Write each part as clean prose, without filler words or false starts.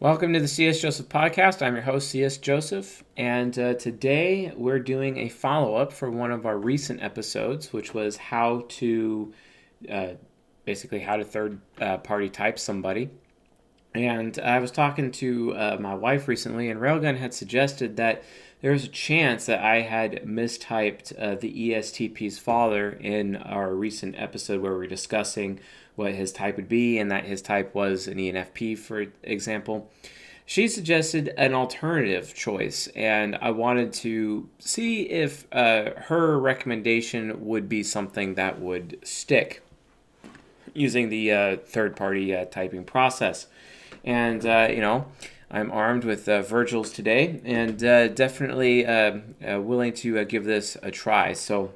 Welcome to the C.S. Joseph podcast. I'm your host, C.S. Joseph, and today we're doing a follow-up for one of our recent episodes, which was how to, how to third-party type somebody. And I was talking to my wife recently, and Railgun had suggested that there was a chance that I had mistyped the ESTP's father in our recent episode where we were discussing what his type would be, and that his type was an ENFP, for example. She suggested an alternative choice, and I wanted to see if her recommendation would be something that would stick using the third-party typing process. And, I'm armed with Virgils today, and definitely willing to give this a try. So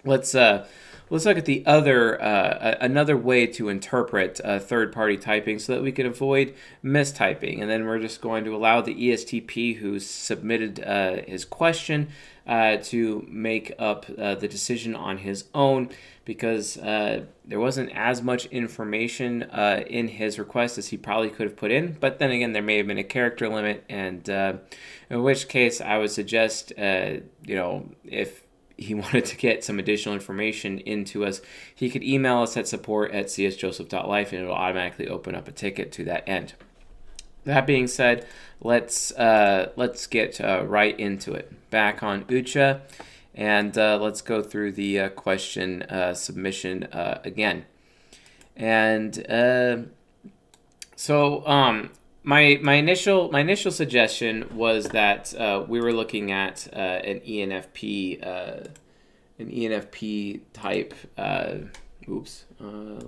let's look at the another way to interpret third-party typing so that we can avoid mistyping. And then we're just going to allow the ESTP who submitted his question to make up the decision on his own, because there wasn't as much information in his request as he probably could have put in. But then again, there may have been a character limit, and in which case I would suggest, if he wanted to get some additional information into us, he could email us at support@csjoseph.life, and it'll automatically open up a ticket to that end. That being said, let's get right into it. Back on Ucha, and let's go through the question submission again. And my initial suggestion was that we were looking at an ENFP type. Let's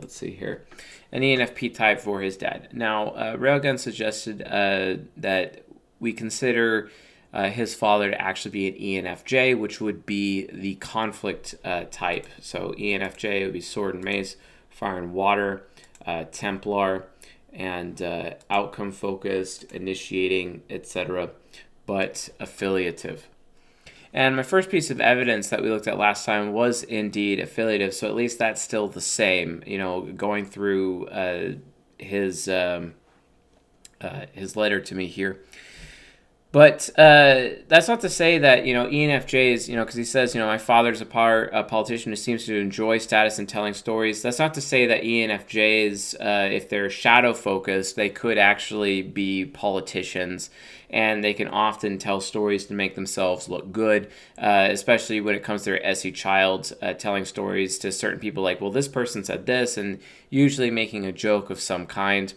see here, an ENFP type for his dad. Now, Railgun suggested that we consider his father to actually be an ENFJ, which would be the conflict type. So ENFJ would be sword and mace, fire and water, Templar, and outcome focused, initiating, etc., but affiliative. And my first piece of evidence that we looked at last time was indeed affiliative, so at least that's still the same. Going through his letter to me here. But that's not to say that, ENFJs, because he says, my father's a politician who seems to enjoy status and telling stories. That's not to say that ENFJs, if they're shadow focused, they could actually be politicians, and they can often tell stories to make themselves look good, especially when it comes to their SE child, telling stories to certain people like, well, this person said this, and usually making a joke of some kind.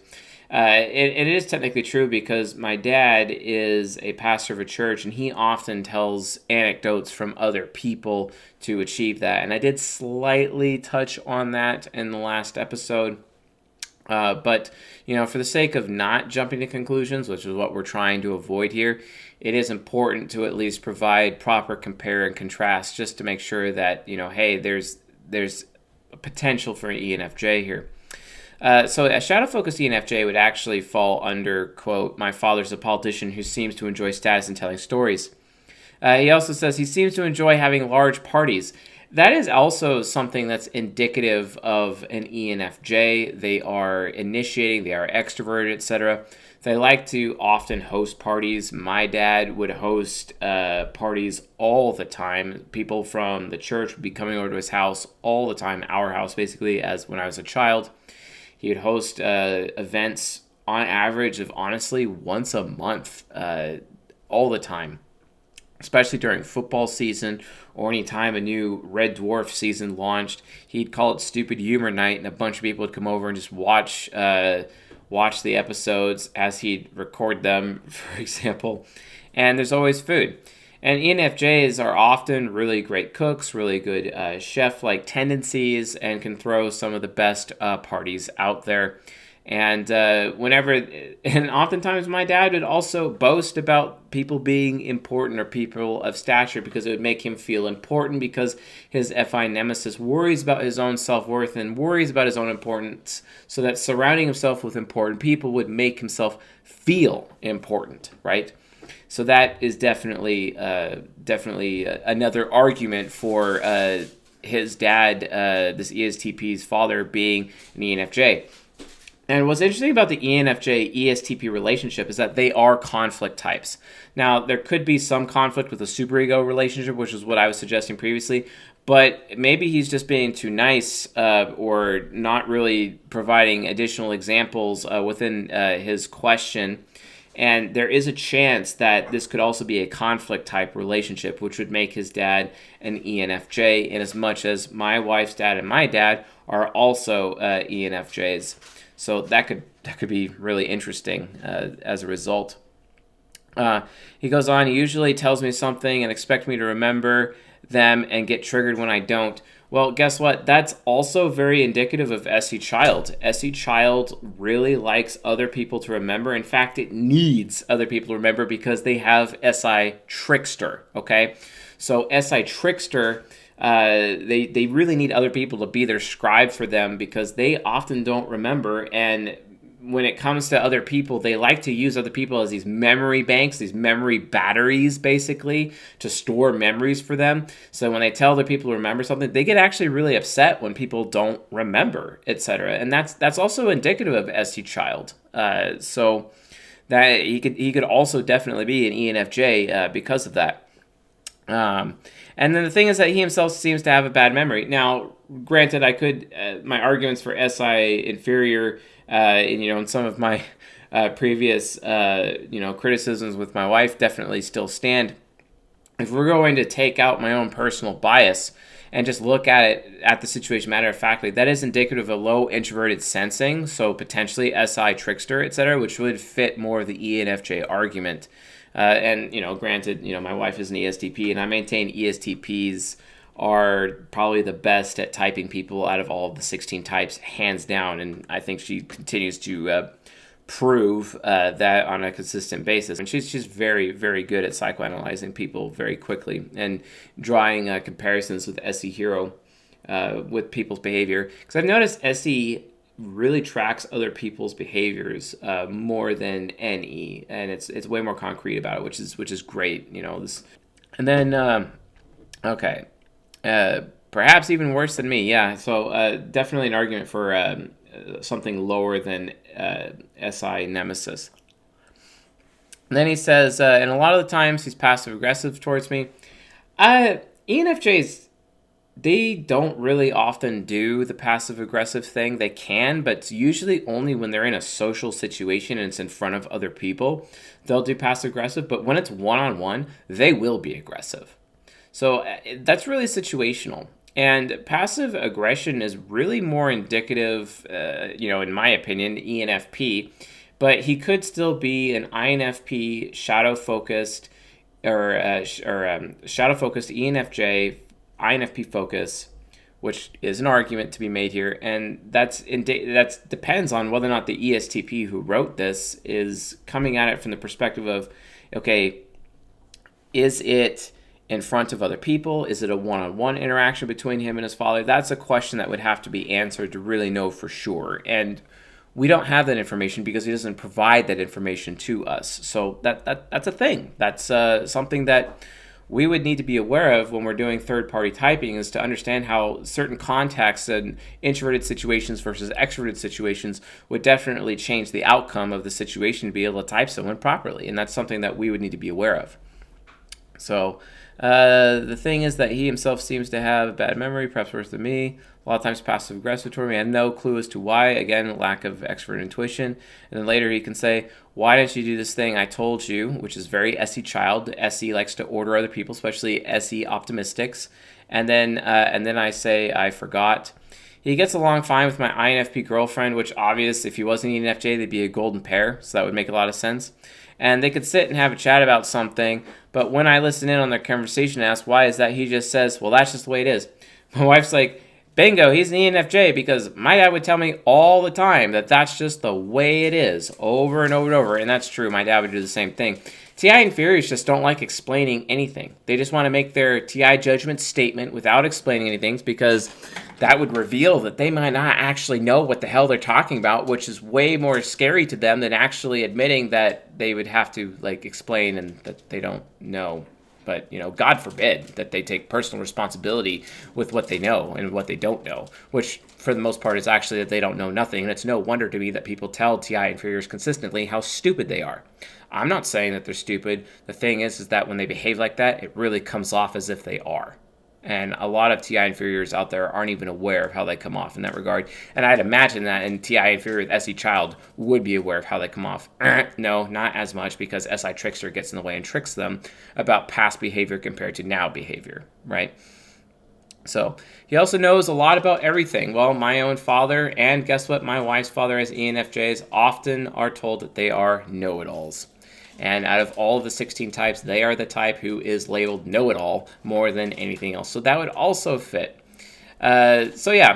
It is technically true because my dad is a pastor of a church, and he often tells anecdotes from other people to achieve that. And I did slightly touch on that in the last episode. But, for the sake of not jumping to conclusions, which is what we're trying to avoid here, it is important to at least provide proper compare and contrast just to make sure that, hey, there's a potential for an ENFJ here. So a shadow-focused ENFJ would actually fall under, quote, my father's a politician who seems to enjoy status and telling stories. He also says he seems to enjoy having large parties. That is also something that's indicative of an ENFJ. They are initiating, they are extroverted, etc. They like to often host parties. My dad would host parties all the time. People from the church would be coming over to his house all the time, our house basically, as when I was a child. He would host events on average of, honestly, once a month, all the time, especially during football season or any time a new Red Dwarf season launched. He'd call it Stupid Humor Night, and a bunch of people would come over and just watch the episodes as he'd record them, for example. And there's always food. And ENFJs are often really great cooks, really good chef-like tendencies, and can throw some of the best parties out there. And oftentimes my dad would also boast about people being important or people of stature, because it would make him feel important, because his FI nemesis worries about his own self-worth and worries about his own importance, so that surrounding himself with important people would make himself feel important, right? So that is definitely another argument for his dad, this ESTP's father, being an ENFJ. And what's interesting about the ENFJ ESTP relationship is that they are conflict types. Now, there could be some conflict with a superego relationship, which is what I was suggesting previously, but maybe he's just being too nice or not really providing additional examples within his question. And there is a chance that this could also be a conflict type relationship, which would make his dad an ENFJ, in as much as my wife's dad and my dad are also ENFJs. So that could be really interesting as a result. He goes on, he usually tells me something and expects me to remember them and get triggered when I don't. Well, guess what? That's also very indicative of SE Child. SE Child really likes other people to remember. In fact, it needs other people to remember because they have SI Trickster, okay? So SI Trickster, they really need other people to be their scribe for them because they often don't remember. And when it comes to other people, they like to use other people as these memory banks, these memory batteries, basically, to store memories for them. So when they tell other people to remember something, they get actually really upset when people don't remember, etc. And that's also indicative of SE Child. So that he could also definitely be an ENFJ because of that. And then the thing is that he himself seems to have a bad memory. Now, granted, I could my arguments for SI inferior, in some of my previous criticisms with my wife definitely still stand. If we're going to take out my own personal bias and just look at the situation matter of factly, that is indicative of low introverted sensing, so potentially SI trickster, etc., which would fit more of the ENFJ argument. Granted, my wife is an ESTP, and I maintain ESTPs are probably the best at typing people out of all of the 16 types, hands down. And I think she continues to prove that on a consistent basis. And she's very, very good at psychoanalyzing people very quickly and drawing comparisons with SE Hero with people's behavior. Because I've noticed SE really tracks other people's behaviors more than NE, and it's way more concrete about it, which is great. And then perhaps even worse than me. Yeah, so definitely an argument for something lower than SI Nemesis. And then he says, and a lot of the times he's passive aggressive towards me. ENFJs, they don't really often do the passive-aggressive thing. They can, but it's usually only when they're in a social situation and it's in front of other people. They'll do passive-aggressive, but when it's one-on-one, they will be aggressive. So that's really situational. And passive aggression is really more indicative, in my opinion, ENFP, but he could still be an INFP shadow-focused or shadow-focused ENFJ, INFP focus, which is an argument to be made here, and that depends on whether or not the ESTP who wrote this is coming at it from the perspective of, okay, is it in front of other people? Is it a one-on-one interaction between him and his father? That's a question that would have to be answered to really know for sure, and we don't have that information because he doesn't provide that information to us. So that's a thing. That's something that we would need to be aware of when we're doing third-party typing, is to understand how certain contexts and introverted situations versus extroverted situations would definitely change the outcome of the situation to be able to type someone properly. And that's something that we would need to be aware of. So the thing is that he himself seems to have a bad memory, perhaps worse than me. A lot of times passive-aggressive toward me. I have no clue as to why. Again, lack of extrovert intuition. And then later he can say, why didn't you do this thing I told you, which is very SE Child. SE likes to order other people, especially SE optimistics. And then I say, I forgot. He gets along fine with my INFP girlfriend, which obvious, if he wasn't an ENFJ, they'd be a golden pair. So that would make a lot of sense. And they could sit and have a chat about something. But when I listen in on their conversation and ask why is that, he just says, well, that's just the way it is. My wife's like, bingo, he's an ENFJ, because my dad would tell me all the time that that's just the way it is, over and over and over, and that's true. My dad would do the same thing. TI inferiors just don't like explaining anything. They just want to make their TI judgment statement without explaining anything, because that would reveal that they might not actually know what the hell they're talking about, which is way more scary to them than actually admitting that they would have to explain and that they don't know. But, God forbid that they take personal responsibility with what they know and what they don't know, which for the most part is actually that they don't know nothing. And it's no wonder to me that people tell TI inferiors consistently how stupid they are. I'm not saying that they're stupid. The thing is that when they behave like that, it really comes off as if they are. And a lot of TI inferiors out there aren't even aware of how they come off in that regard. And I'd imagine that in TI inferior with SE child would be aware of how they come off. No, not as much, because SI trickster gets in the way and tricks them about past behavior compared to now behavior, right? So he also knows a lot about everything. Well, my own father, and guess what? My wife's father as ENFJs often are told that they are know-it-alls. And out of all of the 16 types, they are the type who is labeled know-it-all more than anything else. So that would also fit. Anyway,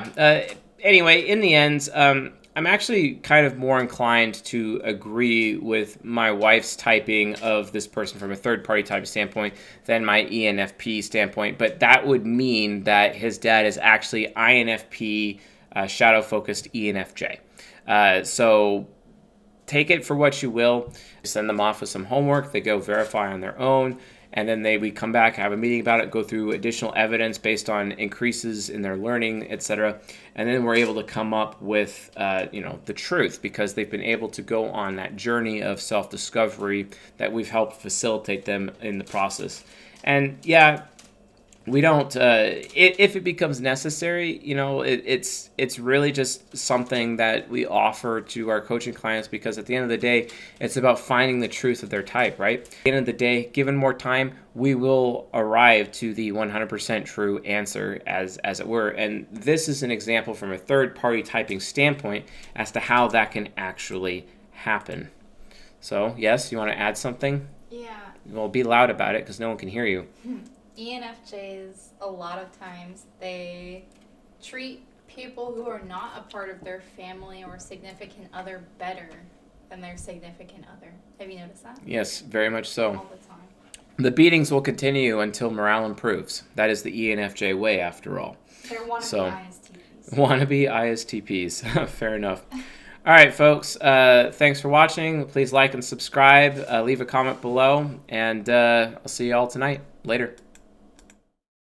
in the end, I'm actually kind of more inclined to agree with my wife's typing of this person from a third-party type standpoint than my ENFP standpoint. But that would mean that his dad is actually INFP, shadow-focused ENFJ. So take it for what you will. Send them off with some homework. They go verify on their own. And then we come back, have a meeting about it, go through additional evidence based on increases in their learning, etc. And then we're able to come up with, the truth, because they've been able to go on that journey of self-discovery that we've helped facilitate them in the process. And yeah, we don't, if it becomes necessary, it's really just something that we offer to our coaching clients, because at the end of the day, it's about finding the truth of their type, right? At the end of the day, given more time, we will arrive to the 100% true answer, as it were. And this is an example from a third-party typing standpoint as to how that can actually happen. So, yes, you want to add something? Yeah. Well, be loud about it, because no one can hear you. ENFJs, a lot of times, they treat people who are not a part of their family or significant other better than their significant other. Have you noticed that? Yes, very much so. All the time. The beatings will continue until morale improves. That is the ENFJ way, after all. They're wannabe ISTPs. Wannabe ISTPs. Fair enough. All right, folks. Thanks for watching. Please like and subscribe. Leave a comment below. And I'll see you all tonight. Later.